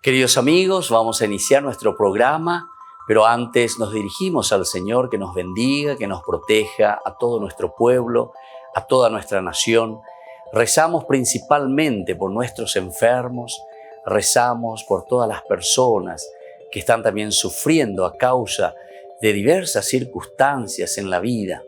Queridos amigos, vamos a iniciar nuestro programa, pero antes nos dirigimos al Señor que nos bendiga, que nos proteja a todo nuestro pueblo, a toda nuestra nación. Rezamos principalmente por nuestros enfermos, rezamos por todas las personas que están también sufriendo a causa de diversas circunstancias en la vida,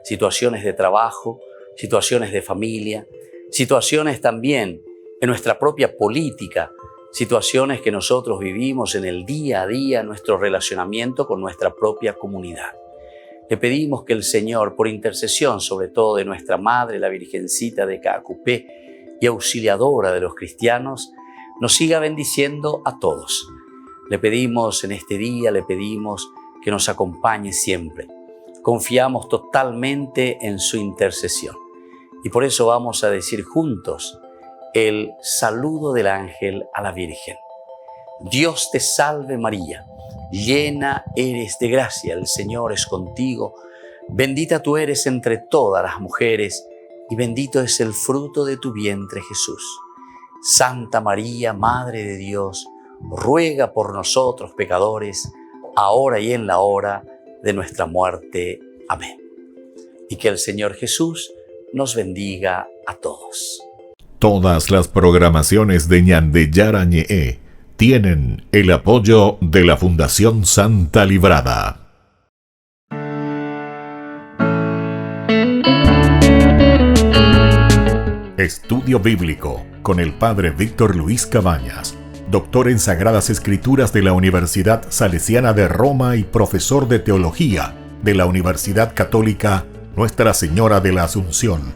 situaciones de trabajo, situaciones de familia, situaciones también en nuestra propia política, situaciones que nosotros vivimos en el día a día, nuestro relacionamiento con nuestra propia comunidad. Le pedimos que el Señor, por intercesión sobre todo de nuestra Madre, la Virgencita de Caacupé y auxiliadora de los cristianos, nos siga bendiciendo a todos. Le pedimos en este día, le pedimos que nos acompañe siempre. Confiamos totalmente en su intercesión. Y por eso vamos a decir juntos el saludo del ángel a la Virgen. Dios te salve María, llena eres de gracia, el Señor es contigo. Bendita tú eres entre todas las mujeres y bendito es el fruto de tu vientre Jesús. Santa María, Madre de Dios, ruega por nosotros pecadores, ahora y en la hora de nuestra muerte. Amén. Y que el Señor Jesús nos bendiga a todos. Todas las programaciones de Ñande Yara Ñe'e tienen el apoyo de la Fundación Santa Librada. Estudio Bíblico con el Padre Víctor Luis Cabañas, doctor en Sagradas Escrituras de la Universidad Salesiana de Roma y profesor de Teología de la Universidad Católica Nuestra Señora de la Asunción.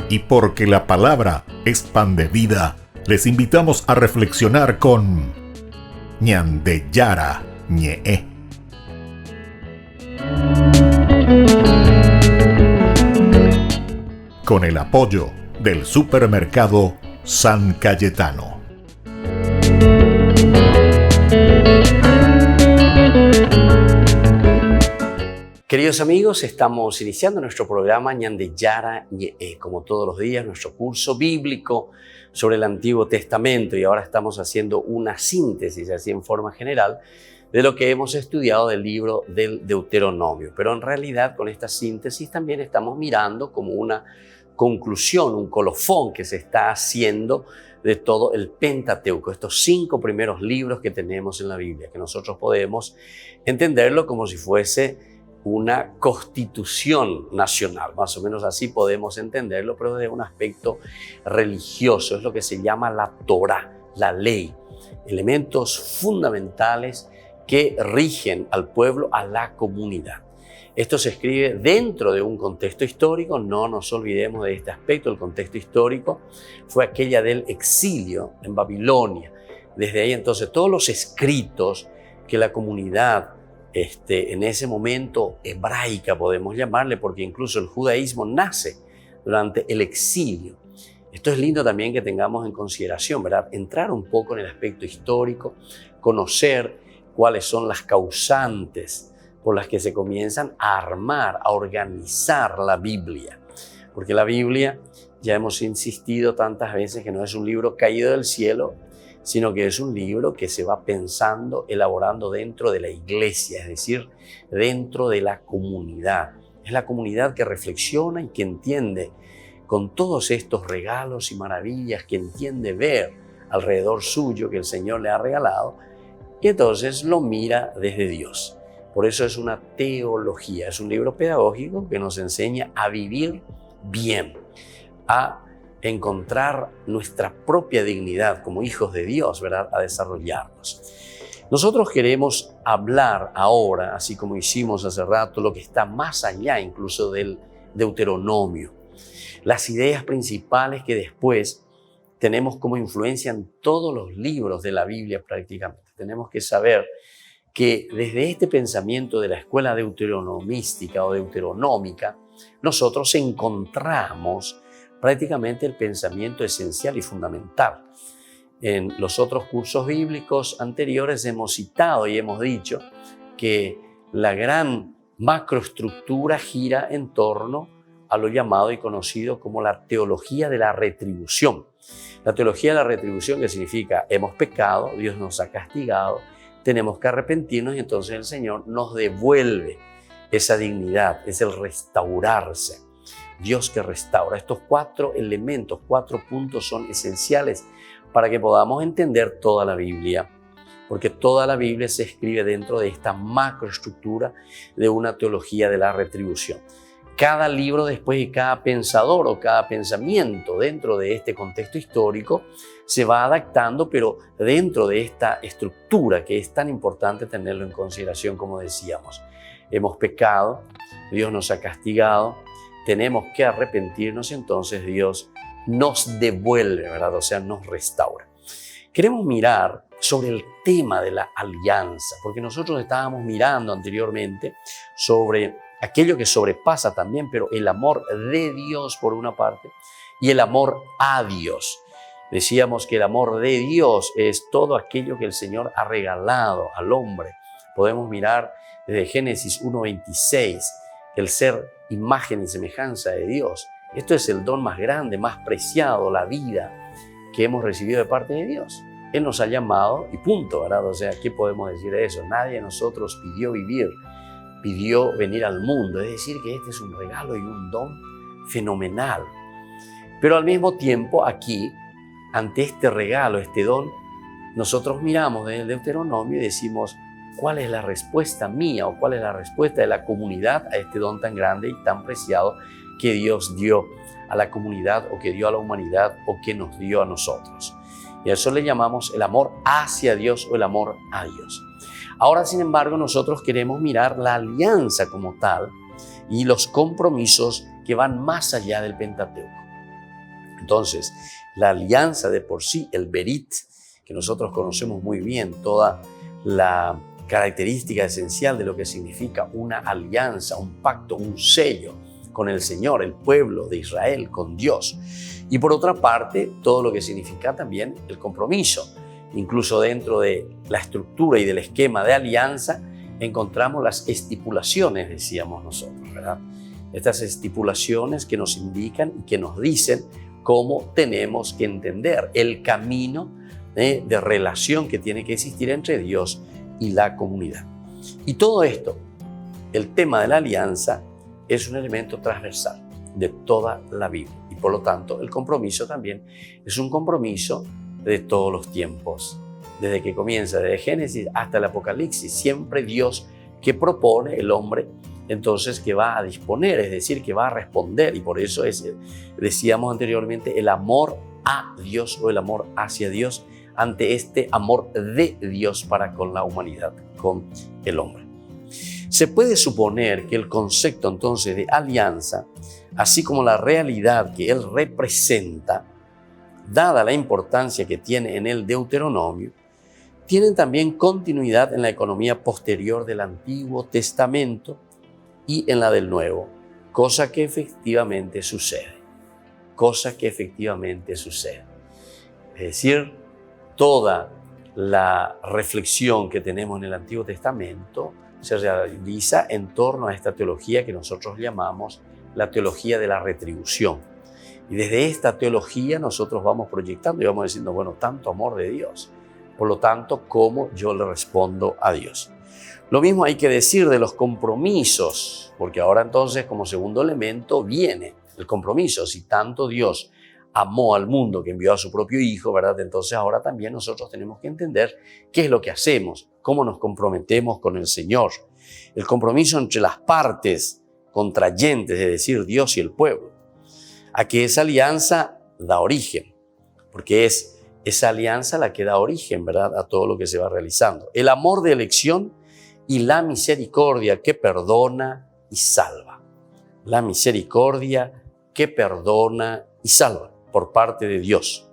Y porque la palabra es pan de vida, les invitamos a reflexionar con Ñande Yara Ñe'e. Con el apoyo del supermercado San Cayetano. Queridos amigos, estamos iniciando nuestro programa Ñande Yara Ñe'e, como todos los días, nuestro curso bíblico sobre el Antiguo Testamento, y ahora estamos haciendo una síntesis, así en forma general, de lo que hemos estudiado del libro del Deuteronomio. Pero en realidad con esta síntesis también estamos mirando como una conclusión, un colofón que se está haciendo de todo el Pentateuco, estos 5 primeros libros que tenemos en la Biblia, que nosotros podemos entenderlo como si fuese una constitución nacional, más o menos así podemos entenderlo, pero desde un aspecto religioso. Es lo que se llama la Torá, la ley, elementos fundamentales que rigen al pueblo, a la comunidad. Esto se escribe dentro de un contexto histórico, no nos olvidemos de este aspecto. El contexto histórico fue aquella del exilio en Babilonia. Desde ahí entonces todos los escritos que la comunidad en ese momento hebraica, podemos llamarle, porque incluso el judaísmo nace durante el exilio. Esto es lindo también que tengamos en consideración, ¿verdad? Entrar un poco en el aspecto histórico, conocer cuáles son las causantes por las que se comienzan a armar, a organizar la Biblia. Porque la Biblia, ya hemos insistido tantas veces que no es un libro caído del cielo, sino que es un libro que se va pensando, elaborando dentro de la iglesia, es decir, dentro de la comunidad. Es la comunidad que reflexiona y que entiende con todos estos regalos y maravillas, que entiende ver alrededor suyo que el Señor le ha regalado, y entonces lo mira desde Dios. Por eso es una teología, es un libro pedagógico que nos enseña a vivir bien, a encontrar nuestra propia dignidad como hijos de Dios, ¿verdad? A desarrollarnos. Nosotros queremos hablar ahora, así como hicimos hace rato, lo que está más allá incluso del Deuteronomio. Las ideas principales que después tenemos como influencia en todos los libros de la Biblia prácticamente. Tenemos que saber que desde este pensamiento de la escuela deuteronomística o deuteronómica, nosotros encontramos prácticamente el pensamiento esencial y fundamental. En los otros cursos bíblicos anteriores hemos citado y hemos dicho que la gran macroestructura gira en torno a lo llamado y conocido como la teología de la retribución. La teología de la retribución, que significa hemos pecado, Dios nos ha castigado, tenemos que arrepentirnos y entonces el Señor nos devuelve esa dignidad, es el restaurarse. Dios que restaura. Estos 4 elementos, 4 puntos son esenciales para que podamos entender toda la Biblia, porque toda la Biblia se escribe dentro de esta macroestructura de una teología de la retribución. Cada libro después y cada pensador o cada pensamiento dentro de este contexto histórico se va adaptando, pero dentro de esta estructura que es tan importante tenerlo en consideración, como decíamos. Hemos pecado, Dios nos ha castigado, tenemos que arrepentirnos y entonces Dios nos devuelve, ¿verdad? O sea, nos restaura. Queremos mirar sobre el tema de la alianza, porque nosotros estábamos mirando anteriormente sobre aquello que sobrepasa también, pero el amor de Dios por una parte y el amor a Dios. Decíamos que el amor de Dios es todo aquello que el Señor ha regalado al hombre. Podemos mirar desde Génesis 1:26, el ser imagen y semejanza de Dios. Esto es el don más grande, más preciado, la vida que hemos recibido de parte de Dios. Él nos ha llamado y punto, ¿verdad? O sea, ¿qué podemos decir de eso? Nadie de nosotros pidió vivir, pidió venir al mundo. Es decir, que este es un regalo y un don fenomenal. Pero al mismo tiempo, aquí, ante este regalo, este don, nosotros miramos desde el Deuteronomio y decimos, ¿cuál es la respuesta mía o cuál es la respuesta de la comunidad a este don tan grande y tan preciado que Dios dio a la comunidad o que dio a la humanidad o que nos dio a nosotros? Y a eso le llamamos el amor hacia Dios o el amor a Dios. Ahora, sin embargo, nosotros queremos mirar la alianza como tal y los compromisos que van más allá del Pentateuco. Entonces, la alianza de por sí, el Berit, que nosotros conocemos muy bien, toda la característica esencial de lo que significa una alianza, un pacto, un sello con el Señor, el pueblo de Israel, con Dios. Y por otra parte, todo lo que significa también el compromiso. Incluso dentro de la estructura y del esquema de alianza encontramos las estipulaciones, decíamos nosotros, ¿verdad? Estas estipulaciones que nos indican y que nos dicen cómo tenemos que entender el camino de relación que tiene que existir entre Dios y la comunidad. Y todo esto, el tema de la alianza, es un elemento transversal de toda la Biblia. Y por lo tanto, el compromiso también es un compromiso de todos los tiempos. Desde que comienza, desde Génesis hasta el Apocalipsis, siempre Dios que propone, el hombre entonces que va a disponer, es decir, que va a responder. Y por eso decíamos anteriormente, el amor a Dios o el amor hacia Dios ante este amor de Dios para con la humanidad, con el hombre. Se puede suponer que el concepto entonces de alianza, así como la realidad que él representa, dada la importancia que tiene en el Deuteronomio, tienen también continuidad en la economía posterior del Antiguo Testamento y en la del Nuevo, cosa que efectivamente sucede. Es decir, toda la reflexión que tenemos en el Antiguo Testamento se realiza en torno a esta teología que nosotros llamamos la teología de la retribución. Y desde esta teología nosotros vamos proyectando y vamos diciendo, bueno, tanto amor de Dios. Por lo tanto, ¿cómo yo le respondo a Dios? Lo mismo hay que decir de los compromisos, porque ahora entonces como segundo elemento viene el compromiso. Si tanto Dios amó al mundo que envió a su propio Hijo, ¿verdad? Entonces ahora también nosotros tenemos que entender qué es lo que hacemos, cómo nos comprometemos con el Señor. El compromiso entre las partes contrayentes, es decir, Dios y el pueblo. A que esa alianza da origen, porque es esa alianza la que da origen, ¿verdad?, a todo lo que se va realizando. El amor de elección y la misericordia que perdona y salva. La misericordia que perdona y salva por parte de Dios.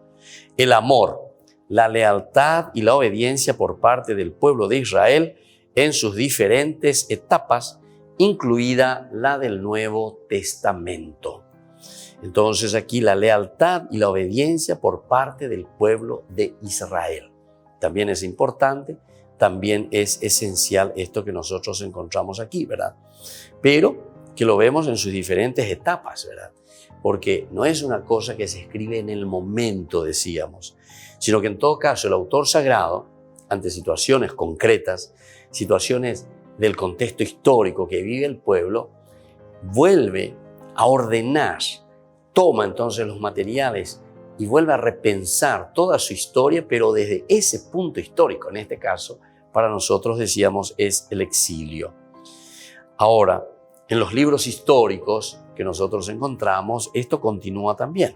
El amor, la lealtad y la obediencia por parte del pueblo de Israel en sus diferentes etapas, incluida la del Nuevo Testamento. Entonces aquí la lealtad y la obediencia por parte del pueblo de Israel. También es importante, también es esencial esto que nosotros encontramos aquí, ¿verdad? Pero que lo vemos en sus diferentes etapas, ¿verdad? porque no es una cosa que se escribe en el momento, decíamos, sino que en todo caso el autor sagrado, ante situaciones concretas, situaciones del contexto histórico que vive el pueblo, vuelve a ordenar, toma entonces los materiales y vuelve a repensar toda su historia, pero desde ese punto histórico. En este caso, para nosotros, decíamos, es el exilio. Ahora, en los libros históricos que nosotros encontramos, esto continúa también.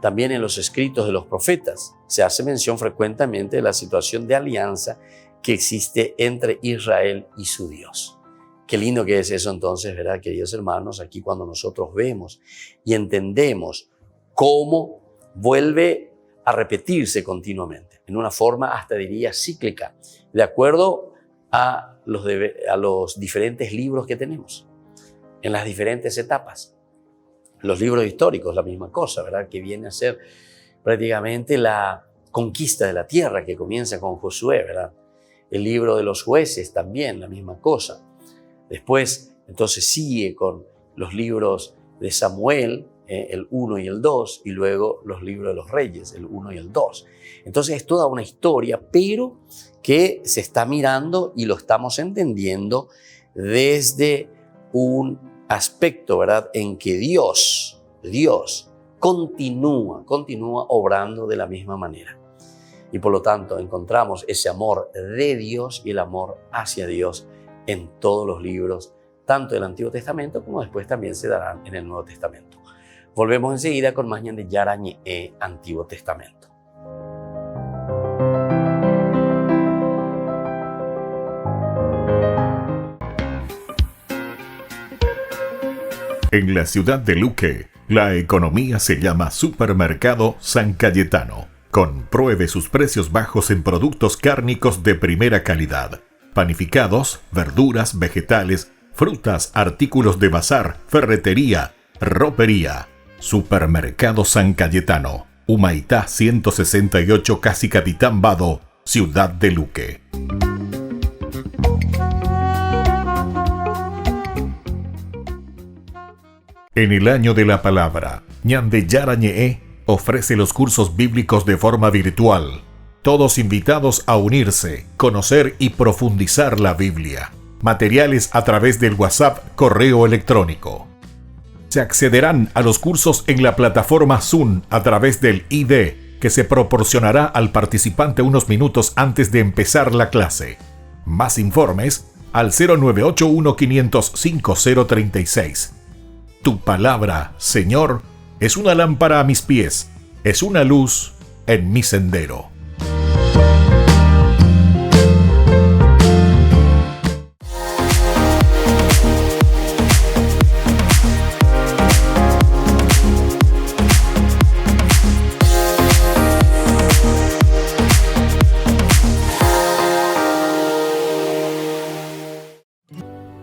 También en los escritos de los profetas se hace mención frecuentemente de la situación de alianza que existe entre Israel y su Dios. Qué lindo que es eso entonces, ¿verdad, queridos hermanos? Aquí cuando nosotros vemos y entendemos cómo vuelve a repetirse continuamente, en una forma hasta diría cíclica, de acuerdo a los diferentes libros que tenemos, en las diferentes etapas. Los libros históricos, la misma cosa, ¿verdad? Que viene a ser prácticamente la conquista de la tierra que comienza con Josué, ¿verdad? El libro de los jueces también, la misma cosa. Después, entonces sigue con los libros de Samuel, el 1 y el 2, y luego los libros de los reyes, el 1 y el 2. Entonces es toda una historia, pero que se está mirando y lo estamos entendiendo desde un aspecto, ¿verdad?, en que Dios continúa obrando de la misma manera. Y por lo tanto encontramos ese amor de Dios y el amor hacia Dios en todos los libros, tanto del Antiguo Testamento como después también se darán en el Nuevo Testamento. Volvemos enseguida con más de Yara Ñe'e Antiguo Testamento. En la ciudad de Luque, la economía se llama Supermercado San Cayetano. Compruebe sus precios bajos en productos cárnicos de primera calidad. Panificados, verduras, vegetales, frutas, artículos de bazar, ferretería, ropería. Supermercado San Cayetano, Humaitá 168, casi Capitán Vado, ciudad de Luque. En el año de la palabra, Ñande Yara Ñe'e ofrece los cursos bíblicos de forma virtual. Todos invitados a unirse, conocer y profundizar la Biblia. Materiales a través del WhatsApp, correo electrónico. Se accederán a los cursos en la plataforma Zoom a través del ID, que se proporcionará al participante unos minutos antes de empezar la clase. Más informes al 0981-500-5036. Tu palabra, Señor, es una lámpara a mis pies, es una luz en mi sendero.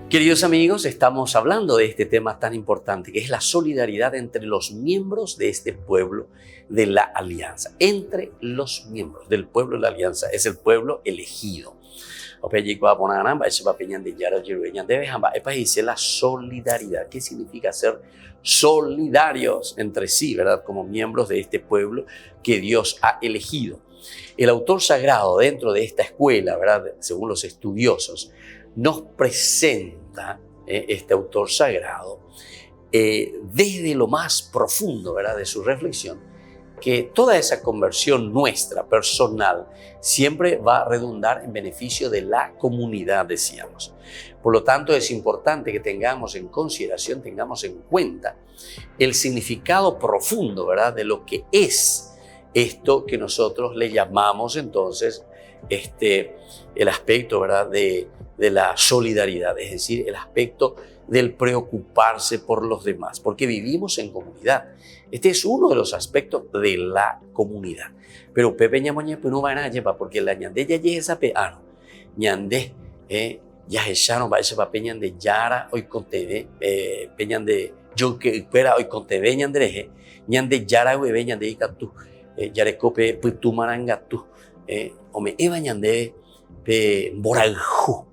Queridos amigos, estamos hablando de este tema tan importante que es la solidaridad entre los miembros de este pueblo de la alianza. Entre los miembros del pueblo de la alianza es el pueblo elegido. La solidaridad. ¿Qué significa ser solidarios entre sí, verdad? Como miembros de este pueblo que Dios ha elegido. El autor sagrado dentro de esta escuela, verdad, según los estudiosos, nos presenta este autor sagrado desde lo más profundo, ¿verdad?, de su reflexión, que toda esa conversión nuestra, personal, siempre va a redundar en beneficio de la comunidad, decíamos. Por lo tanto, es importante que tengamos en consideración, tengamos en cuenta el significado profundo, ¿verdad?, de lo que es esto que nosotros le llamamos entonces el aspecto, ¿verdad?, de la solidaridad, es decir, el aspecto del preocuparse por los demás, porque vivimos en comunidad. Este es uno de los aspectos de la comunidad. Pero Pepe Ñamoñe pues no va a llevar, porque la ñande ya llega esa peano, ñande ya echaron va ese papel ñande yara hoy con TV, peñande yo que espera hoy con TV ñande yara hueve ñande y catu, yarecope pues tu marangatu, o me eva ñande pe boralju.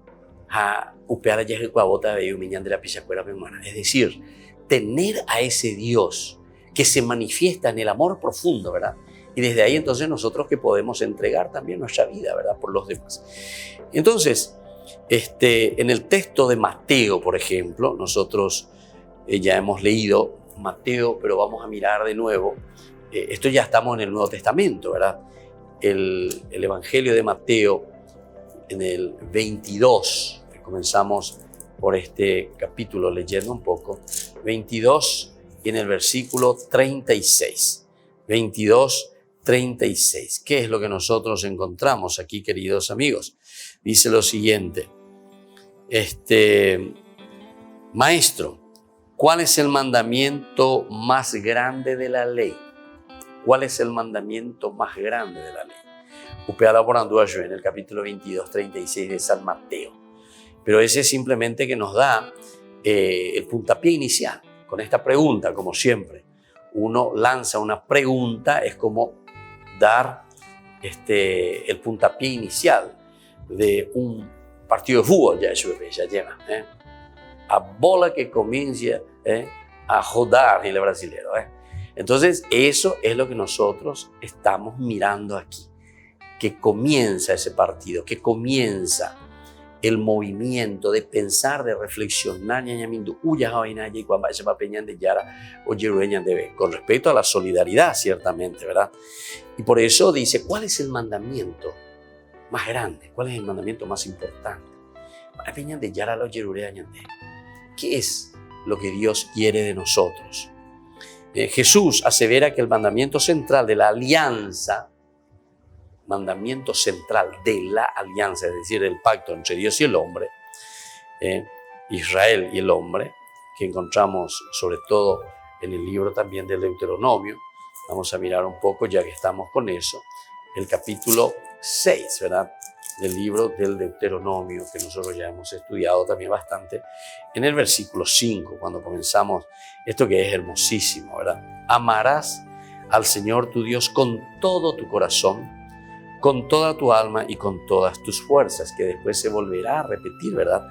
Es decir, tener a ese Dios que se manifiesta en el amor profundo, ¿verdad? Y desde ahí entonces nosotros que podemos entregar también nuestra vida, ¿verdad? Por los demás. Entonces, en el texto de Mateo, por ejemplo, nosotros ya hemos leído Mateo, pero vamos a mirar de nuevo. Esto ya estamos en el Nuevo Testamento, ¿verdad? El Evangelio de Mateo en el 22, comenzamos por este capítulo leyendo un poco, 22 y en el versículo 36. 22, 36. ¿Qué es lo que nosotros encontramos aquí, queridos amigos? Dice lo siguiente, Maestro, ¿cuál es el mandamiento más grande de la ley? ¿Cuál es el mandamiento más grande de la ley? Usted habla por Andúa en el capítulo 22, 36 de San Mateo. Pero ese es simplemente que nos da el puntapié inicial. Con esta pregunta, como siempre, uno lanza una pregunta, es como dar el puntapié inicial de un partido de fútbol, ya lleva. A bola que comienza a rodar en el brasilero. Entonces, eso es lo que nosotros estamos mirando aquí. Que comienza ese partido, que comienza el movimiento de pensar, de reflexionar, con respecto a la solidaridad, ciertamente, ¿verdad? Y por eso dice, ¿cuál es el mandamiento más grande? ¿Cuál es el mandamiento más importante? ¿Qué es lo que Dios quiere de nosotros? Jesús asevera que el mandamiento central de la alianza, es decir, el pacto entre Dios y el hombre, Israel y el hombre, que encontramos sobre todo en el libro también del Deuteronomio. Vamos a mirar un poco, ya que estamos con eso, el capítulo 6, ¿verdad? Del libro del Deuteronomio, que nosotros ya hemos estudiado también bastante, en el versículo 5, cuando comenzamos esto que es hermosísimo, ¿verdad? Amarás al Señor tu Dios con todo tu corazón, con toda tu alma y con todas tus fuerzas, que después se volverá a repetir, ¿verdad?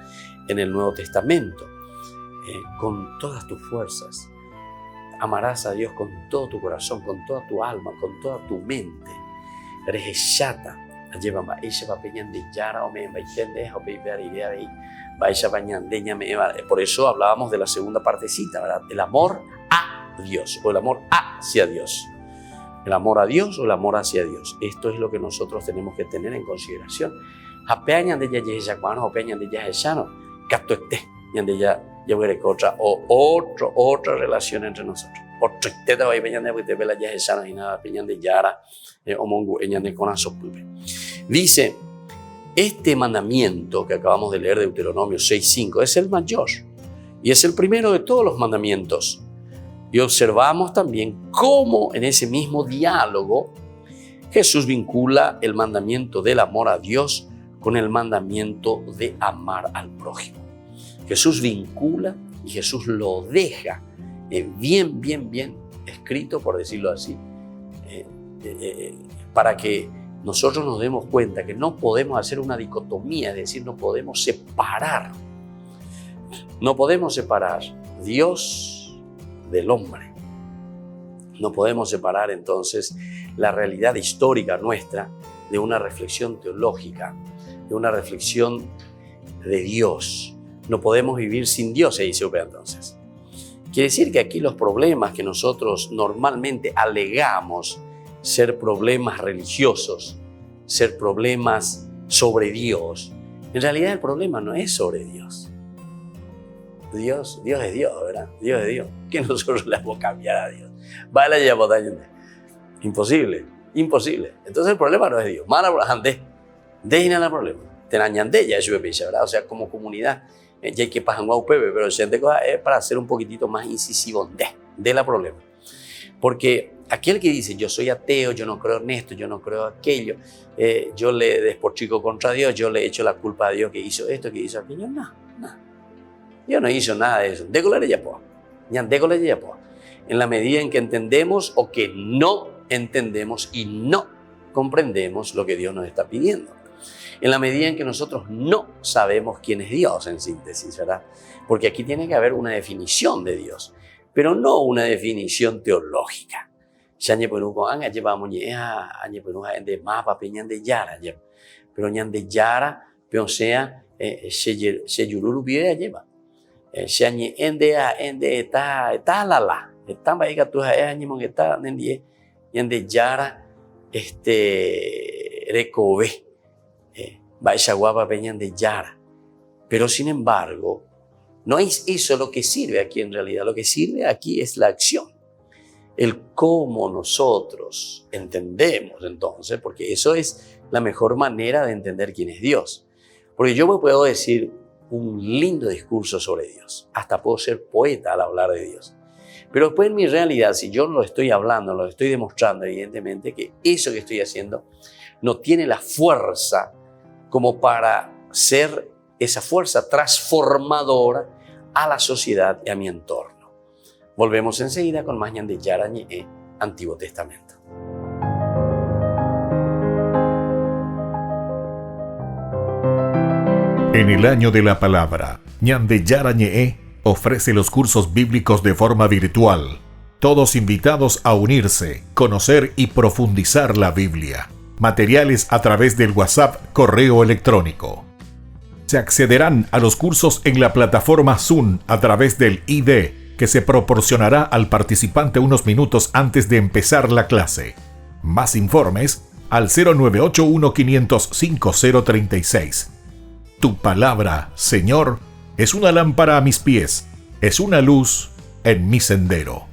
En el Nuevo Testamento, con todas tus fuerzas. Amarás a Dios con todo tu corazón, con toda tu alma, con toda tu mente. Rejechata. Por eso hablábamos de la segunda partecita, ¿verdad? El amor a Dios o el amor hacia Dios. El amor a Dios o el amor hacia Dios. Esto es lo que nosotros tenemos que tener en consideración. Otra relación entre nosotros. Dice, este mandamiento que acabamos de leer de Deuteronomio 6:5 es el mayor y es el primero de todos los mandamientos. Y observamos también cómo en ese mismo diálogo Jesús vincula el mandamiento del amor a Dios con el mandamiento de amar al prójimo. Jesús vincula y Jesús lo deja bien escrito, por decirlo así, para que nosotros nos demos cuenta que no podemos hacer una dicotomía, es decir, no podemos separar Dios del hombre. No podemos separar entonces la realidad histórica nuestra de una reflexión teológica, de una reflexión de Dios. No podemos vivir sin Dios, se dice entonces. Quiere decir que aquí los problemas que nosotros normalmente alegamos ser problemas religiosos, ser problemas sobre Dios, en realidad el problema no es sobre Dios. Dios es Dios, ¿verdad? Dios es Dios. ¿Qué nosotros le vamos a cambiar a Dios? Imposible. Entonces el problema no es Dios. Dejen el problema. ¿Verdad? O sea, como comunidad, ya hay que pasar un pero es para ser un poquitito más incisivo de la problema. Porque aquel que dice, yo soy ateo, yo no creo en esto, yo no creo en aquello, yo le despotrico contra Dios, yo le echo la culpa a Dios que hizo esto, que hizo aquello, no. Yo no hizo nada de eso. En la medida en que entendemos o que no entendemos y no comprendemos lo que Dios nos está pidiendo. En la medida en que nosotros no sabemos quién es Dios, en síntesis, ¿verdad? Porque aquí tiene que haber una definición de Dios. pero no una definición teológica. Ya pues no anga lleva muñeca, añe pues no de mapa peñan de yara lleva, pero ñan de yara, pero sea se yururu bia lleva. Se añe ende está la. Están ahí que tú añe mon está nendie ñan de yara recobe. Vaya guapa peñan de yara. Pero sin embargo, no es eso lo que sirve aquí en realidad. Lo que sirve aquí es la acción. El cómo nosotros entendemos entonces, porque eso es la mejor manera de entender quién es Dios. Porque yo me puedo decir un lindo discurso sobre Dios. Hasta puedo ser poeta al hablar de Dios. Pero después en mi realidad, si yo lo estoy hablando, lo estoy demostrando, evidentemente que eso que estoy haciendo no tiene la fuerza como para ser esa fuerza transformadora a la sociedad y a mi entorno. Volvemos enseguida con más ñan de Yara Ñe'e, Antiguo Testamento. En el año de la palabra, ñan de Yara Ñe'e ofrece los cursos bíblicos de forma virtual. Todos invitados a unirse, conocer y profundizar la Biblia. Materiales a través del WhatsApp, correo electrónico. Se accederán a los cursos en la plataforma Zoom a través del ID, que se proporcionará al participante unos minutos antes de empezar la clase. Más informes al 0981-500-5036. Tu palabra, Señor, es una lámpara a mis pies, es una luz en mi sendero.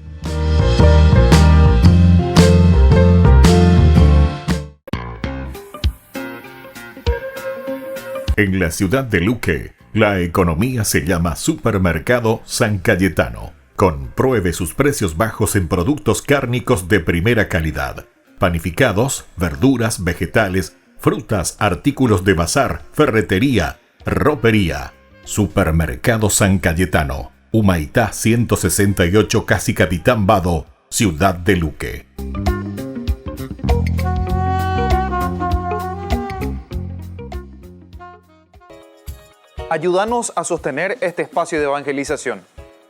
En la ciudad de Luque, la economía se llama Supermercado San Cayetano. Compruebe sus precios bajos en productos cárnicos de primera calidad. Panificados, verduras, vegetales, frutas, artículos de bazar, ferretería, ropería. Supermercado San Cayetano. Humaitá 168, Casi Capitán Vado, ciudad de Luque. Ayúdanos a sostener este espacio de evangelización.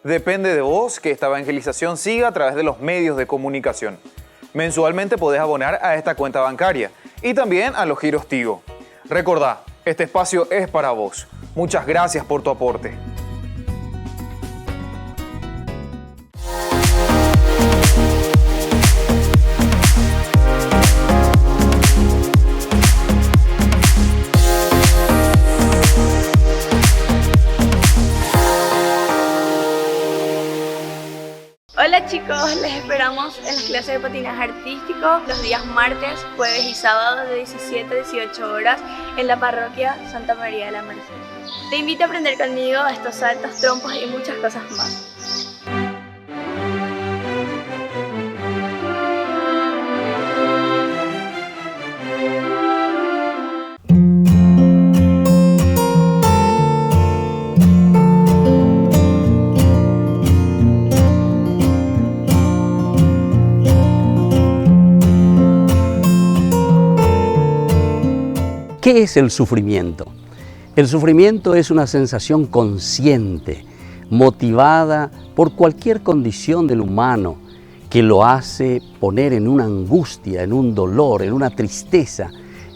Depende de vos que esta evangelización siga a través de los medios de comunicación. Mensualmente podés abonar a esta cuenta bancaria y también a los giros Tigo. Recordá, este espacio es para vos. Muchas gracias por tu aporte. Hola chicos, les esperamos en las clases de patinaje artístico los días martes, jueves y sábados de 17 a 18 horas en la parroquia Santa María de la Merced. Te invito a aprender conmigo estos saltos, trompos y muchas cosas más. ¿Qué es el sufrimiento? El sufrimiento es una sensación consciente, motivada por cualquier condición del humano que lo hace poner en una angustia, en un dolor, en una tristeza,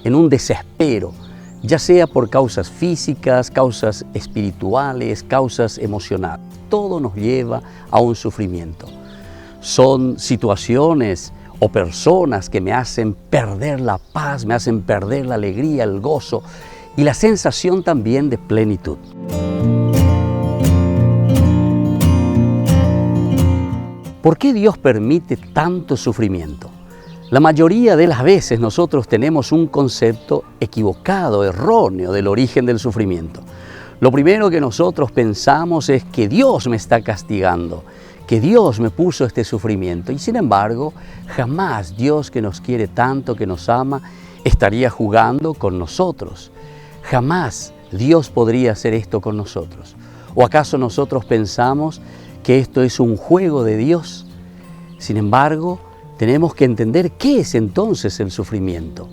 en un desespero, ya sea por causas físicas, causas espirituales, causas emocionales. Todo nos lleva a un sufrimiento. Son situaciones o personas que me hacen perder la paz, me hacen perder la alegría, el gozo y la sensación también de plenitud. ¿Por qué Dios permite tanto sufrimiento? La mayoría de las veces nosotros tenemos un concepto equivocado, erróneo del origen del sufrimiento. Lo primero que nosotros pensamos es que Dios me está castigando, que Dios me puso este sufrimiento. Y sin embargo, jamás Dios, que nos quiere tanto, que nos ama, estaría jugando con nosotros. Jamás Dios podría hacer esto con nosotros. ¿O acaso nosotros pensamos que esto es un juego de Dios? Sin embargo, tenemos que entender qué es entonces el sufrimiento.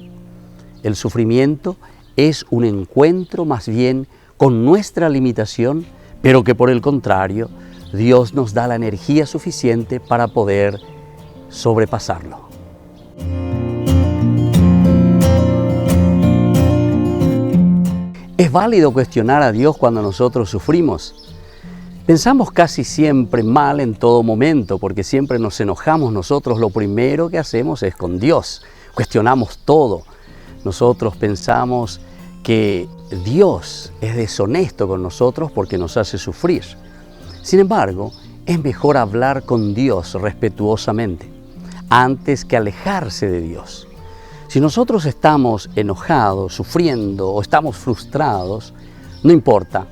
El sufrimiento es un encuentro más bien con nuestra limitación, pero que por el contrario, Dios nos da la energía suficiente para poder sobrepasarlo. Es válido cuestionar a Dios cuando nosotros sufrimos. Pensamos casi siempre mal en todo momento, porque siempre nos enojamos nosotros. Lo primero que hacemos es con Dios. Cuestionamos todo. Nosotros pensamos que Dios es deshonesto con nosotros porque nos hace sufrir. Sin embargo, es mejor hablar con Dios respetuosamente antes que alejarse de Dios. Si nosotros estamos enojados, sufriendo o estamos frustrados, no importa.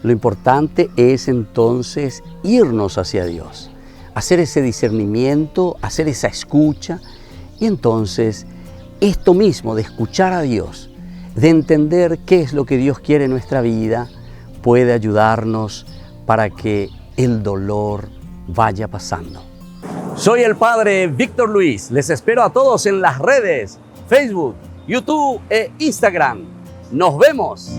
Lo importante es entonces irnos hacia Dios, hacer ese discernimiento, hacer esa escucha y entonces esto mismo de escuchar a Dios, de entender qué es lo que Dios quiere en nuestra vida, puede ayudarnos para que el dolor vaya pasando. Soy el Padre Víctor Luis. Les espero a todos en las redes, Facebook, YouTube e Instagram. ¡Nos vemos!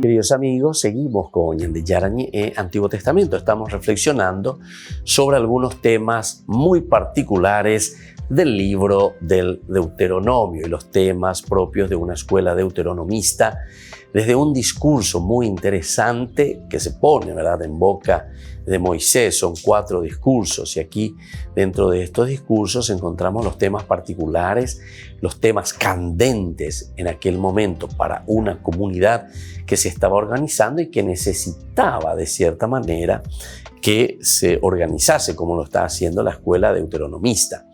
Queridos amigos, seguimos con Ñande Yara Ñe, Antiguo Testamento. Estamos reflexionando sobre algunos temas muy particulares del libro del Deuteronomio y los temas propios de una escuela deuteronomista, desde un discurso muy interesante que se pone, ¿verdad?, en boca de Moisés. Son 4 discursos y aquí dentro de estos discursos encontramos los temas particulares, los temas candentes en aquel momento para una comunidad que se estaba organizando y que necesitaba de cierta manera que se organizase como lo está haciendo la escuela deuteronomista.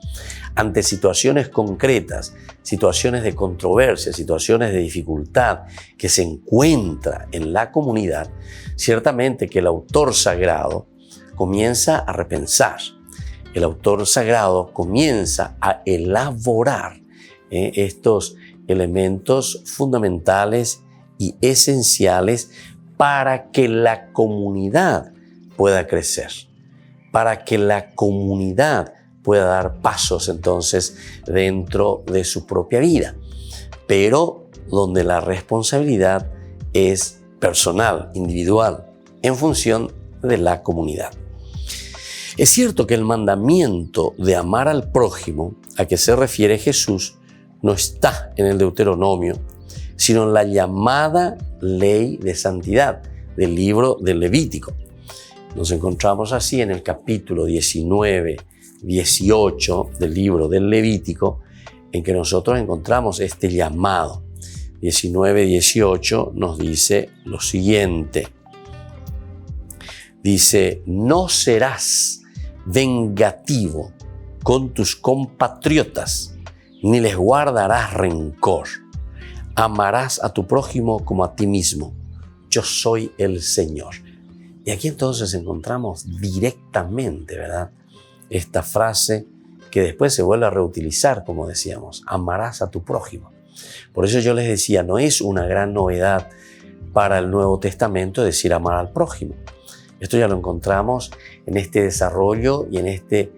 Ante situaciones concretas, situaciones de controversia, situaciones de dificultad que se encuentra en la comunidad, ciertamente que el autor sagrado comienza a repensar, el autor sagrado comienza a elaborar estos elementos fundamentales y esenciales para que la comunidad pueda crecer, para que la comunidad pueda dar pasos entonces dentro de su propia vida, pero donde la responsabilidad es personal, individual, en función de la comunidad. Es cierto que el mandamiento de amar al prójimo a que se refiere Jesús no está en el Deuteronomio, sino en la llamada ley de santidad del libro del Levítico. Nos encontramos así en el capítulo 19-18 del libro del Levítico, en que nosotros encontramos este llamado. 19-18 nos dice lo siguiente. Dice: no serás vengativo con tus compatriotas, ni les guardarás rencor. Amarás a tu prójimo como a ti mismo. Yo soy el Señor. Y aquí entonces encontramos directamente, ¿verdad?, esta frase que después se vuelve a reutilizar, como decíamos, amarás a tu prójimo. Por eso yo les decía, no es una gran novedad para el Nuevo Testamento decir amar al prójimo. Esto ya lo encontramos en este desarrollo y en este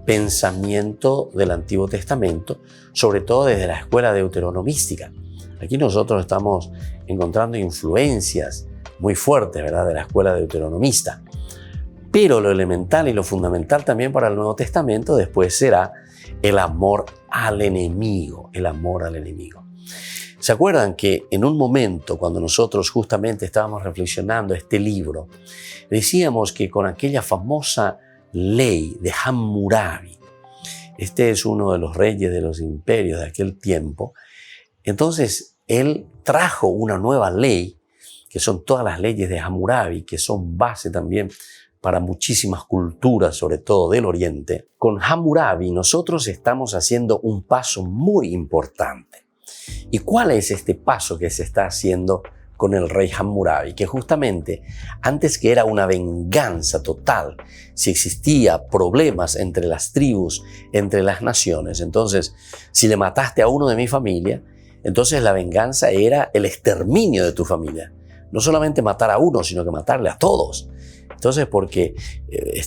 pensamiento del Antiguo Testamento, sobre todo desde la escuela deuteronomística. Aquí nosotros estamos encontrando influencias muy fuertes, ¿verdad?, de la escuela deuteronomista. Pero lo elemental y lo fundamental también para el Nuevo Testamento después será el amor al enemigo, el amor al enemigo. ¿Se acuerdan que en un momento cuando nosotros justamente estábamos reflexionando este libro, decíamos que con aquella famosa ley de Hammurabi, este es uno de los reyes de los imperios de aquel tiempo, entonces él trajo una nueva ley, que son todas las leyes de Hammurabi, que son base también para muchísimas culturas, sobre todo del Oriente. Con Hammurabi nosotros estamos haciendo un paso muy importante. ¿Y cuál es este paso que se está haciendo con el rey Hammurabi? Que justamente antes que era una venganza total, si existía problemas entre las tribus, entre las naciones, entonces si le mataste a uno de mi familia, entonces la venganza era el exterminio de tu familia. No solamente matar a uno, sino que matarle a todos. Entonces, porque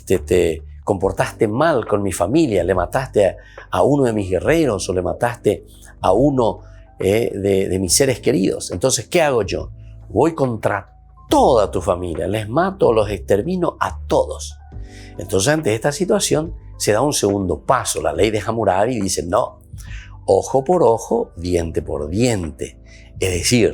te comportaste mal con mi familia, le mataste a uno de mis guerreros o le mataste a uno de mis seres queridos. Entonces, ¿qué hago yo? Voy contra toda tu familia, les mato, los extermino a todos. Entonces, ante esta situación, se da un segundo paso. La ley de Hammurabi dice, no, ojo por ojo, diente por diente. Es decir,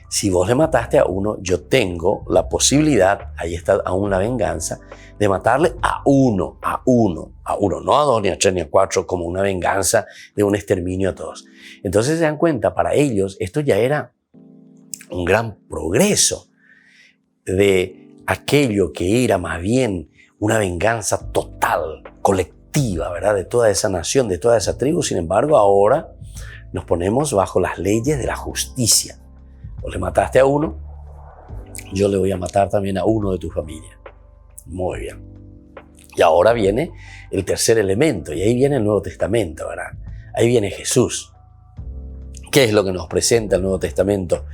si vos le mataste a uno, yo tengo la posibilidad, ahí está aún la venganza, de matarle a uno, no a dos, ni a tres, ni a cuatro, como una venganza de un exterminio a todos. Entonces se dan cuenta, para ellos esto ya era un gran progreso de aquello que era más bien una venganza total, colectiva, ¿verdad? De toda esa nación, de toda esa tribu. Sin embargo, ahora nos ponemos bajo las leyes de la justicia. Vos le mataste a uno, yo le voy a matar también a uno de tu familia. Muy bien. Y ahora viene el tercer elemento, y ahí viene el Nuevo Testamento, ¿verdad? Ahí viene Jesús. ¿Qué es lo que nos presenta el Nuevo Testamento?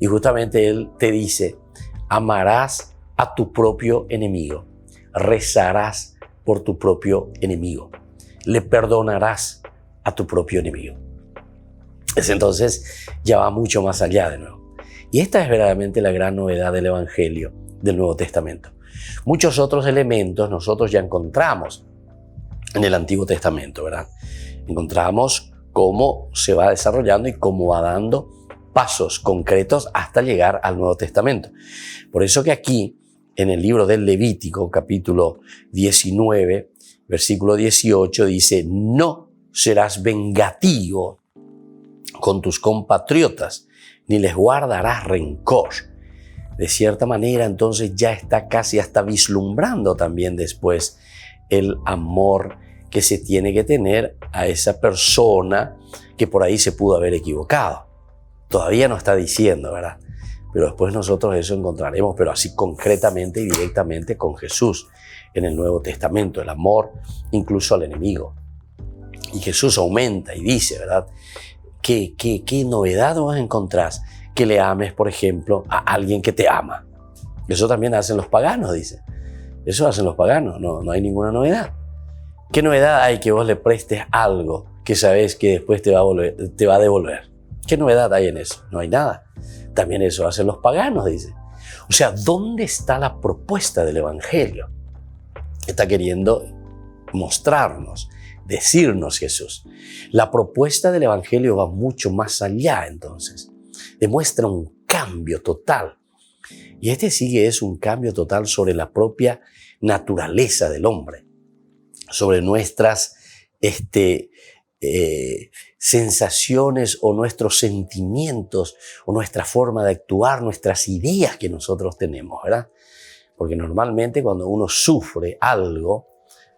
Y justamente Él te dice, amarás a tu propio enemigo, rezarás por tu propio enemigo, le perdonarás a tu propio enemigo. Entonces ya va mucho más allá de nuevo. Y esta es verdaderamente la gran novedad del Evangelio del Nuevo Testamento. Muchos otros elementos nosotros ya encontramos en el Antiguo Testamento, ¿verdad? Encontramos cómo se va desarrollando y cómo va dando pasos concretos hasta llegar al Nuevo Testamento. Por eso que aquí, en el libro del Levítico, capítulo 19, versículo 18, dice, no serás vengativo con tus compatriotas, ni les guardarás rencor. De cierta manera, entonces ya está casi hasta vislumbrando también después el amor que se tiene que tener a esa persona que por ahí se pudo haber equivocado. Todavía no está diciendo, ¿verdad? Pero después nosotros eso encontraremos, pero así concretamente y directamente con Jesús en el Nuevo Testamento, el amor incluso al enemigo. Y Jesús aumenta y dice, ¿verdad? ¿Qué novedad vas a encontrar? Que le ames, por ejemplo, a alguien que te ama. Eso también hacen los paganos, dice. Eso hacen los paganos, no hay ninguna novedad. ¿Qué novedad hay que vos le prestes algo que sabes que después te va a devolver? ¿Qué novedad hay en eso? No hay nada. También eso hacen los paganos, dice. O sea, ¿dónde está la propuesta del Evangelio? Está queriendo mostrarnos, decirnos Jesús. La propuesta del Evangelio va mucho más allá, entonces. Demuestra un cambio total. Y es un cambio total sobre la propia naturaleza del hombre, sobre nuestras sensaciones o nuestros sentimientos o nuestra forma de actuar, nuestras ideas que nosotros tenemos, ¿verdad? Porque normalmente cuando uno sufre algo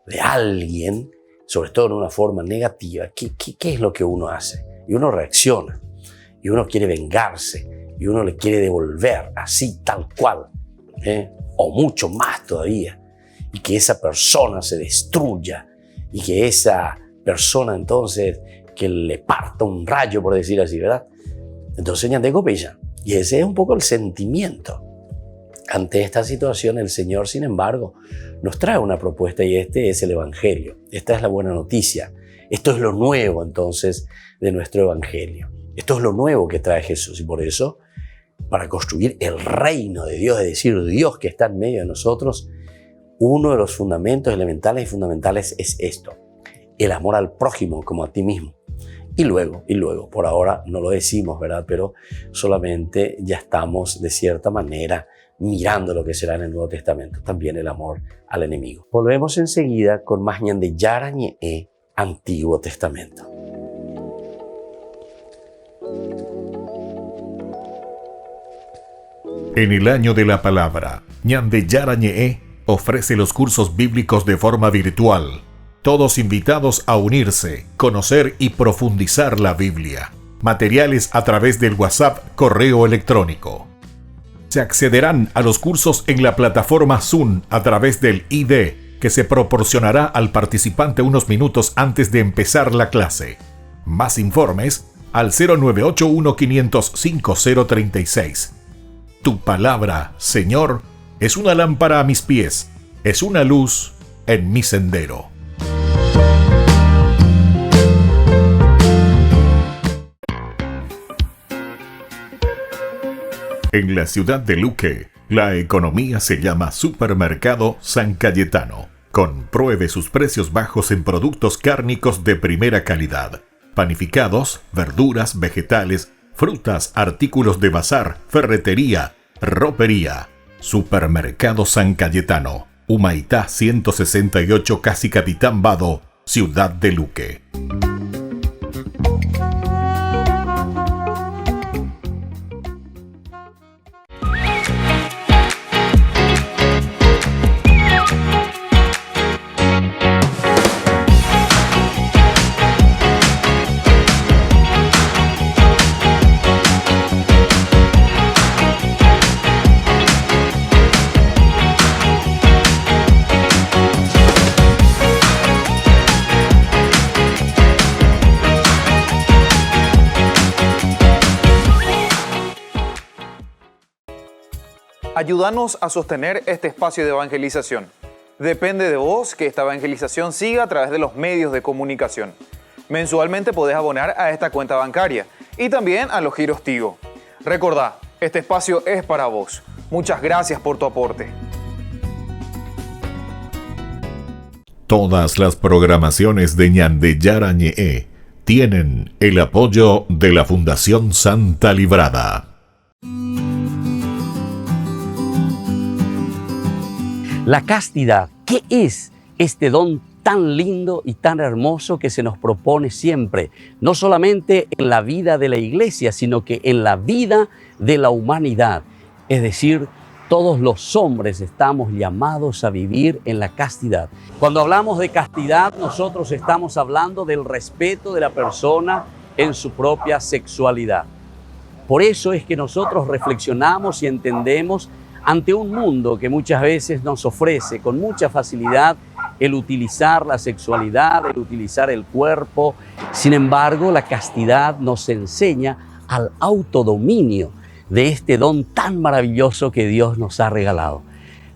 de alguien, sobre todo en una forma negativa, ¿qué es lo que uno hace? Y uno reacciona, y uno quiere vengarse, y uno le quiere devolver así, tal cual, o mucho más todavía, y que esa persona se destruya, y que esa persona entonces que le parta un rayo, por decir así, ¿verdad? Entonces ñande copilla. Y ese es un poco el sentimiento. Ante esta situación, el Señor, sin embargo, nos trae una propuesta y este es el Evangelio. Esta es la buena noticia. Esto es lo nuevo, entonces, de nuestro Evangelio. Esto es lo nuevo que trae Jesús. Y por eso, para construir el reino de Dios, es decir, Dios que está en medio de nosotros, uno de los fundamentos elementales y fundamentales es esto. El amor al prójimo como a ti mismo. Y luego, por ahora no lo decimos, ¿verdad? Pero solamente ya estamos de cierta manera mirando lo que será en el Nuevo Testamento, también el amor al enemigo. Volvemos enseguida con más ñande Yara ñe Antiguo Testamento. En el año de la palabra, ñande Yara ñe ofrece los cursos bíblicos de forma virtual. Todos invitados a unirse, conocer y profundizar la Biblia. Materiales a través del WhatsApp, correo electrónico. Se accederán a los cursos en la plataforma Zoom a través del ID que se proporcionará al participante unos minutos antes de empezar la clase. Más informes al 0981-500-5036. Tu palabra, Señor, es una lámpara a mis pies, es una luz en mi sendero. En la ciudad de Luque, la economía se llama Supermercado San Cayetano. Compruebe sus precios bajos en productos cárnicos de primera calidad. Panificados, verduras, vegetales, frutas, artículos de bazar, ferretería, ropería. Supermercado San Cayetano, Humaitá 168, Casi Capitán Vado, Ciudad de Luque. Ayúdanos a sostener este espacio de evangelización. Depende de vos que esta evangelización siga a través de los medios de comunicación. Mensualmente podés abonar a esta cuenta bancaria y también a los giros Tigo. Recordá, este espacio es para vos. Muchas gracias por tu aporte. Todas las programaciones de Ñande Yara Ñe'e tienen el apoyo de la Fundación Santa Librada. La castidad, ¿qué es este don tan lindo y tan hermoso que se nos propone siempre? No solamente en la vida de la iglesia, sino que en la vida de la humanidad. Es decir, todos los hombres estamos llamados a vivir en la castidad. Cuando hablamos de castidad, nosotros estamos hablando del respeto de la persona en su propia sexualidad. Por eso es que nosotros reflexionamos y entendemos ante un mundo que muchas veces nos ofrece con mucha facilidad el utilizar la sexualidad, el utilizar el cuerpo. Sin embargo, la castidad nos enseña al autodominio de este don tan maravilloso que Dios nos ha regalado.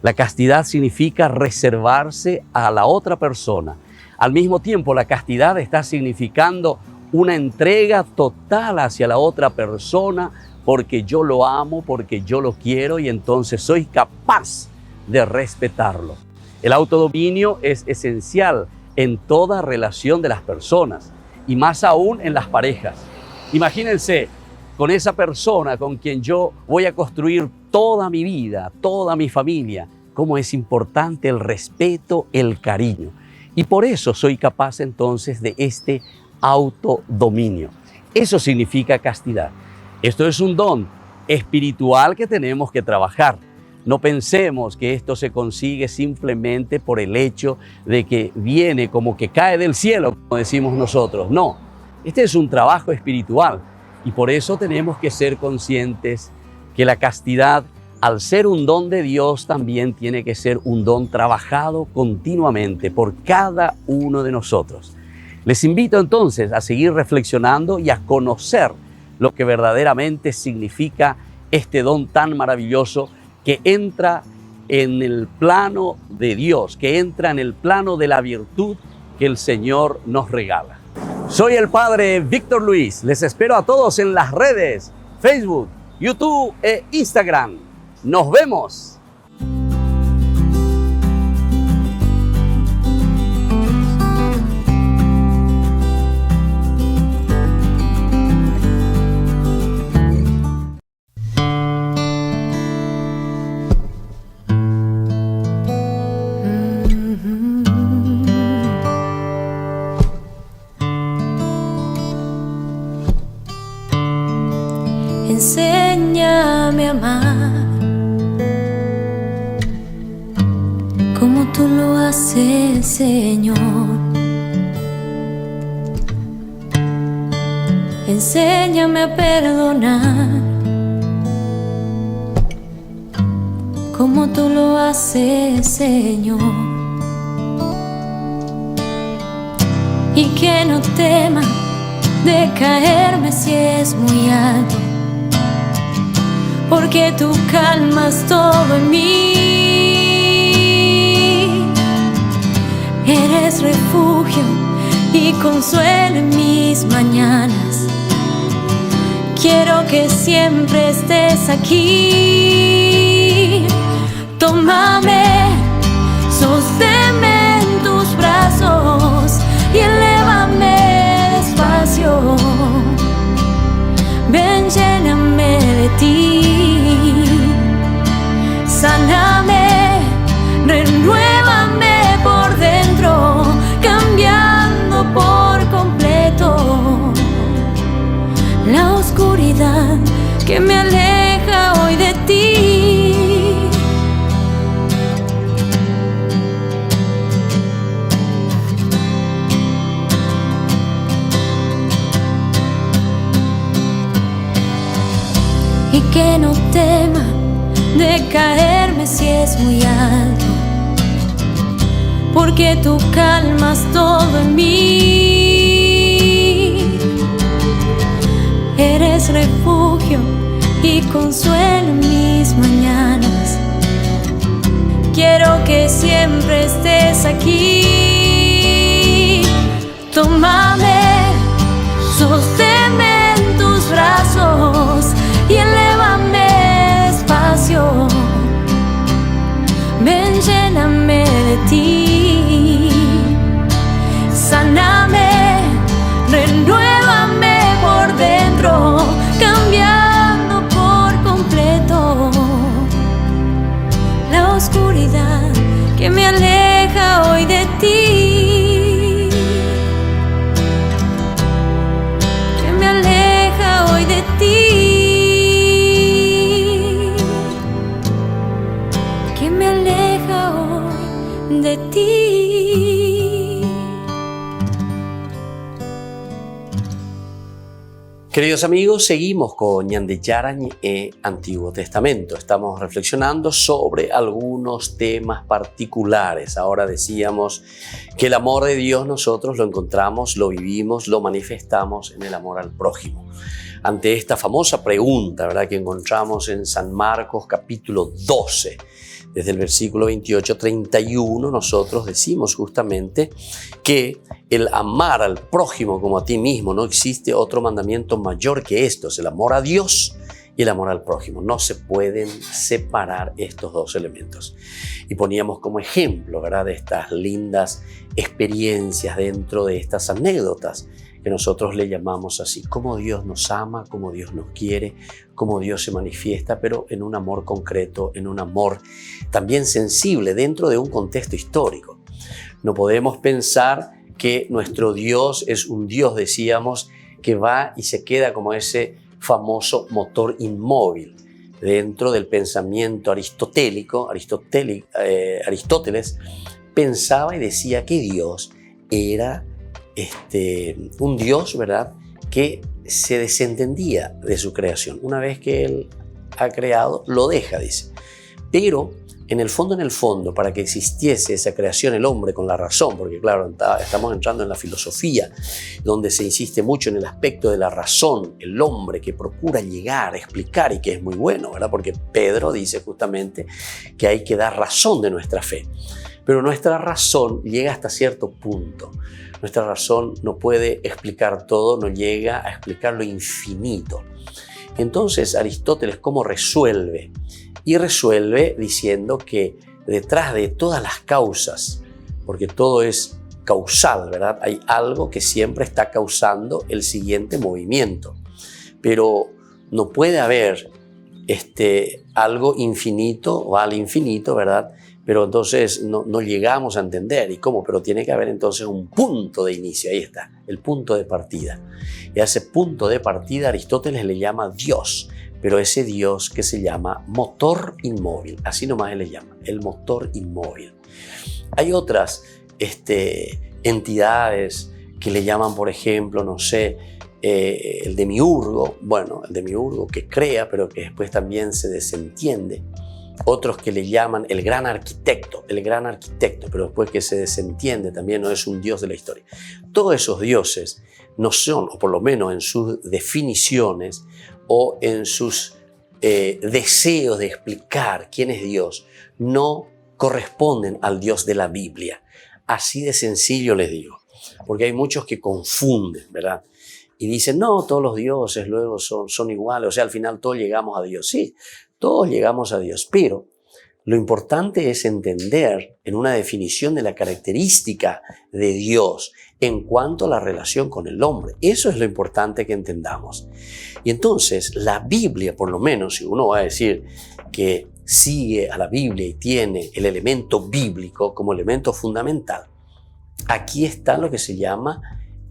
La castidad significa reservarse a la otra persona. Al mismo tiempo, la castidad está significando una entrega total hacia la otra persona, porque yo lo amo, porque yo lo quiero y entonces soy capaz de respetarlo. El autodominio es esencial en toda relación de las personas y más aún en las parejas. Imagínense con esa persona con quien yo voy a construir toda mi vida, toda mi familia, cómo es importante el respeto, el cariño. Y por eso soy capaz entonces de este autodominio. Eso significa castidad. Esto es un don espiritual que tenemos que trabajar. No pensemos que esto se consigue simplemente por el hecho de que viene como que cae del cielo, como decimos nosotros. No, este es un trabajo espiritual y por eso tenemos que ser conscientes que la castidad, al ser un don de Dios, también tiene que ser un don trabajado continuamente por cada uno de nosotros. Les invito entonces a seguir reflexionando y a conocer lo que verdaderamente significa este don tan maravilloso que entra en el plano de Dios, que entra en el plano de la virtud que el Señor nos regala. Soy el Padre Víctor Luis. Les espero a todos en las redes, Facebook, YouTube e Instagram. ¡Nos vemos! Enséñame a amar como tú lo haces, Señor. Enséñame a perdonar como tú lo haces, Señor. Y que no tema de caerme si es muy alto, porque tú calmas todo en mí. Eres refugio y consuelo en mis mañanas. Quiero que siempre estés aquí. Tómame, sosténme en tus brazos y elévame despacio. Ven, lléname de ti. Sáname, renuévame por dentro, cambiando por completo la oscuridad que me aleja hoy de ti. Y que no tema de caerme si es muy alto, porque tú calmas todo en mí. Eres refugio y consuelo en mis mañanas. Quiero que siempre estés aquí. Tómame, sosténme en tus brazos y elévame despacio. Ven, lléname de ti. Sáname, renuévame por dentro, cambiando por completo la oscuridad que me aleja hoy de ti. Que me aleja hoy de ti. Que me aleja hoy de ti. Queridos amigos, seguimos con Ñande Yara Ñe Antiguo Testamento. Estamos reflexionando sobre algunos temas particulares. Ahora decíamos que el amor de Dios nosotros lo encontramos, lo vivimos, lo manifestamos en el amor al prójimo. Ante esta famosa pregunta, ¿verdad?, que encontramos en San Marcos capítulo 12, desde el versículo 28-31, nosotros decimos justamente que el amar al prójimo como a ti mismo, no existe otro mandamiento mayor que estos, el amor a Dios y el amor al prójimo. No se pueden separar estos dos elementos. Y poníamos como ejemplo, ¿verdad?, de estas lindas experiencias dentro de estas anécdotas que nosotros le llamamos así, cómo Dios nos ama, cómo Dios nos quiere, cómo Dios se manifiesta, pero en un amor concreto, en un amor también sensible dentro de un contexto histórico. No podemos pensar que nuestro Dios es un Dios, decíamos, que va y se queda como ese famoso motor inmóvil. Dentro del pensamiento aristotélico, Aristóteles pensaba y decía que Dios era un Dios, ¿verdad?, que se desentendía de su creación. Una vez que Él ha creado, lo deja, dice. Pero en el fondo, para que existiese esa creación, el hombre con la razón, porque claro, estamos entrando en la filosofía, donde se insiste mucho en el aspecto de la razón, el hombre que procura llegar a explicar y que es muy bueno, ¿verdad?, porque Pedro dice justamente que hay que dar razón de nuestra fe. Pero nuestra razón llega hasta cierto punto. Nuestra razón no puede explicar todo, no llega a explicar lo infinito. Entonces, Aristóteles, ¿cómo resuelve? Y resuelve diciendo que detrás de todas las causas, porque todo es causal, ¿verdad?, hay algo que siempre está causando el siguiente movimiento. Pero no puede haber algo infinito, va al infinito, ¿verdad?, pero entonces no llegamos a entender. ¿Y cómo? Pero tiene que haber entonces un punto de inicio. Ahí está, el punto de partida. Y a ese punto de partida Aristóteles le llama Dios, pero ese Dios que se llama motor inmóvil. Así nomás él le llama, el motor inmóvil. Hay otras entidades que le llaman, por ejemplo, no sé, el demiurgo. Bueno, el demiurgo que crea, pero que después también se desentiende. Otros que le llaman el gran arquitecto, pero después que se desentiende también no es un dios de la historia. Todos esos dioses no son, o por lo menos en sus definiciones o en sus deseos de explicar quién es Dios, no corresponden al Dios de la Biblia. Así de sencillo les digo, porque hay muchos que confunden, ¿verdad? Y dicen, no, todos los dioses luego son iguales, o sea, al final todos llegamos a Dios. Sí, todos llegamos a Dios, pero lo importante es entender en una definición de la característica de Dios en cuanto a la relación con el hombre. Eso es lo importante que entendamos. Y entonces la Biblia, por lo menos, si uno va a decir que sigue a la Biblia y tiene el elemento bíblico como elemento fundamental, aquí está lo que se llama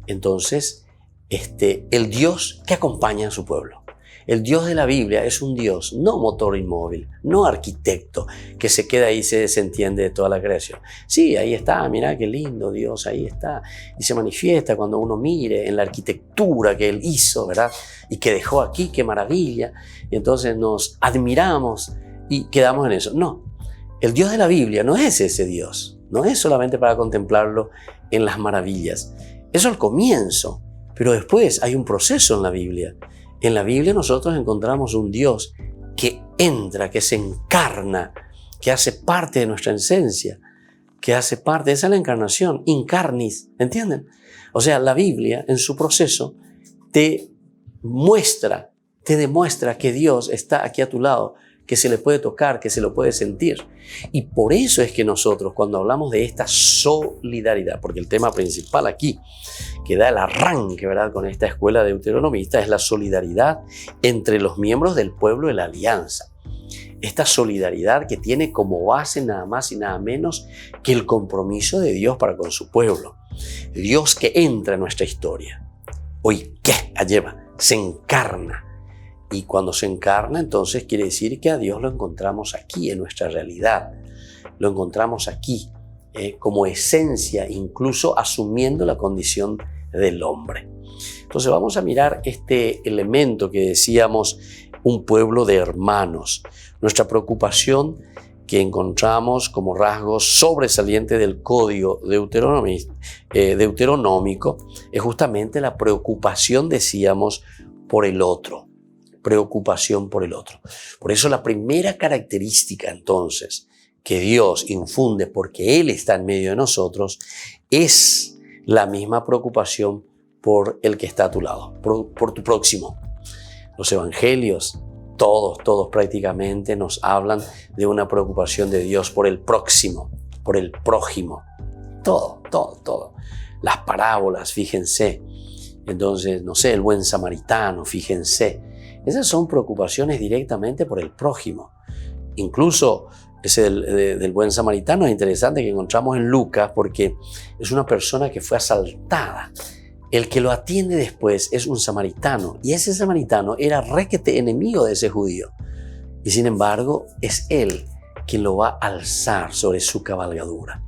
entonces el Dios que acompaña a su pueblo. El Dios de la Biblia es un Dios no motor inmóvil, no arquitecto, que se queda ahí y se desentiende de toda la creación. Sí, ahí está, mira qué lindo Dios, ahí está. Y se manifiesta cuando uno mire en la arquitectura que Él hizo, ¿verdad? Y que dejó aquí, qué maravilla. Y entonces nos admiramos y quedamos en eso. No, el Dios de la Biblia no es ese Dios. No es solamente para contemplarlo en las maravillas. Eso al comienzo, pero después hay un proceso en la Biblia. En la Biblia nosotros encontramos un Dios que entra, que se encarna, que hace parte de nuestra esencia, que hace parte, esa es la encarnación, incarnis, ¿entienden? O sea, la Biblia en su proceso te demuestra que Dios está aquí a tu lado, que se le puede tocar, que se lo puede sentir. Y por eso es que nosotros cuando hablamos de esta solidaridad, porque el tema principal aquí que da el arranque, ¿verdad?, con esta escuela deuteronomista es la solidaridad entre los miembros del pueblo de la alianza. Esta solidaridad que tiene como base nada más y nada menos que el compromiso de Dios para con su pueblo. Dios que entra en nuestra historia. Hoy, ¿qué? Lleva, se encarna. Y cuando se encarna, entonces quiere decir que a Dios lo encontramos aquí, en nuestra realidad. Lo encontramos aquí, como esencia, incluso asumiendo la condición del hombre. Entonces vamos a mirar este elemento que decíamos, un pueblo de hermanos. Nuestra preocupación que encontramos como rasgo sobresaliente del código deuteronómico es justamente la preocupación, decíamos, por el otro. Preocupación por el otro. Por eso la primera característica entonces que Dios infunde porque Él está en medio de nosotros es la misma preocupación por el que está a tu lado, por tu próximo. Los evangelios, todos prácticamente nos hablan de una preocupación de Dios por el próximo, por el prójimo. Todo. Las parábolas, fíjense. Entonces, no sé, el buen samaritano, fíjense. Esas son preocupaciones directamente por el prójimo. Incluso ese del buen samaritano es interesante que encontramos en Lucas porque es una persona que fue asaltada. El que lo atiende después es un samaritano y ese samaritano era requete enemigo de ese judío. Y sin embargo es él quien lo va a alzar sobre su cabalgadura.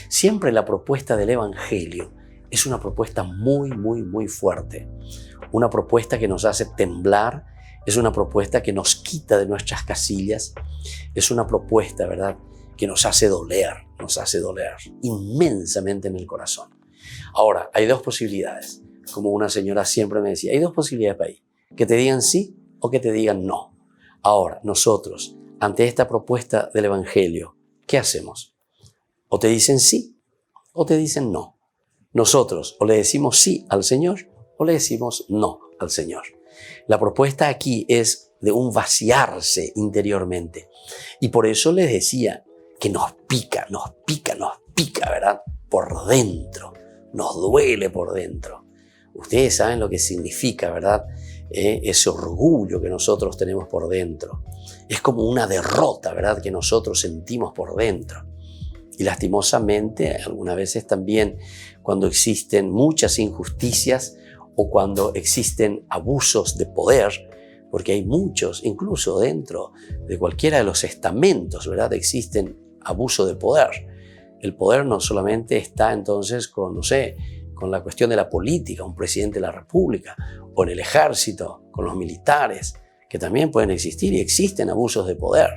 Siempre la propuesta del evangelio es una propuesta muy fuerte. Una propuesta que nos hace temblar. Es una propuesta que nos quita de nuestras casillas. Es una propuesta, ¿verdad?, que nos hace doler inmensamente en el corazón. Ahora, hay dos posibilidades. Como una señora siempre me decía, hay dos posibilidades para ahí. Que te digan sí o que te digan no. Ahora, nosotros, ante esta propuesta del evangelio, ¿qué hacemos? O te dicen sí o te dicen no. Nosotros o le decimos sí al Señor o le decimos no al Señor. La propuesta aquí es de un vaciarse interiormente. Y por eso les decía que nos pica, ¿verdad? Por dentro. Nos duele por dentro. Ustedes saben lo que significa, ¿verdad? Ese orgullo que nosotros tenemos por dentro. Es como una derrota, ¿verdad?, que nosotros sentimos por dentro. Y lastimosamente, algunas veces también, cuando existen muchas injusticias, o cuando existen abusos de poder, porque hay muchos, incluso dentro de cualquiera de los estamentos, ¿verdad?, existen abuso de poder. El poder no solamente está entonces con la cuestión de la política, un presidente de la república, o en el ejército, con los militares, que también pueden existir y existen abusos de poder.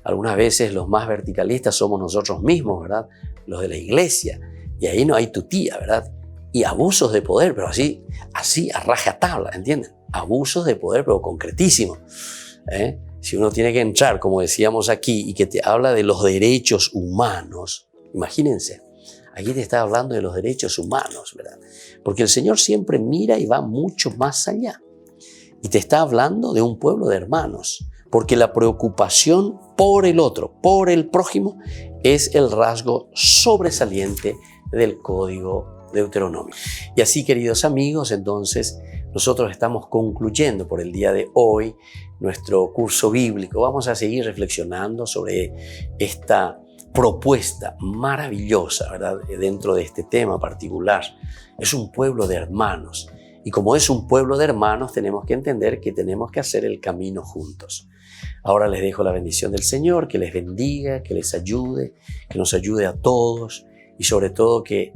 Algunas veces los más verticalistas somos nosotros mismos, ¿verdad?, los de la iglesia, y ahí no hay tutía, ¿verdad?, y abusos de poder, pero así a rajatabla, ¿entienden? Abusos de poder, pero concretísimos. Si uno tiene que entrar, como decíamos aquí, y que te habla de los derechos humanos, imagínense, Aquí te está hablando de los derechos humanos, ¿verdad? Porque el Señor siempre mira y va mucho más allá. Y te está hablando de un pueblo de hermanos, porque la preocupación por el otro, por el prójimo, es el rasgo sobresaliente del Código Deuteronomio. Y así, queridos amigos, entonces nosotros estamos concluyendo por el día de hoy nuestro curso bíblico. Vamos a seguir reflexionando sobre esta propuesta maravillosa, ¿verdad? Dentro de este tema particular. Es un pueblo de hermanos. Y como es un pueblo de hermanos, tenemos que entender que tenemos que hacer el camino juntos. Ahora les dejo la bendición del Señor, que les bendiga, que les ayude, que nos ayude a todos y sobre todo que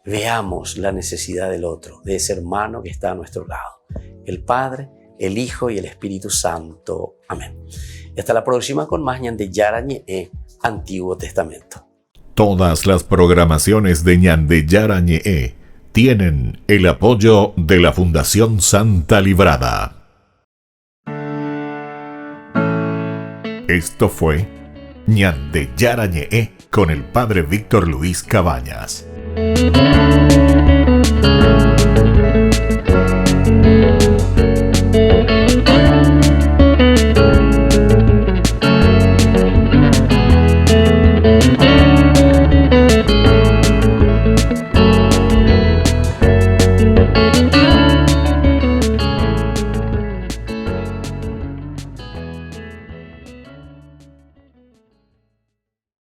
veamos la necesidad del otro, de ese hermano que está a nuestro lado. El Padre, el Hijo y el Espíritu Santo. Amén. Y hasta la próxima con más Ñande Yara Ñe'e, Antiguo Testamento. Todas las programaciones de Ñande Yara Ñe'e tienen el apoyo de la Fundación Santa Librada. Esto fue Ñande Yara Ñe'e con el Padre Víctor Luis Cabañas.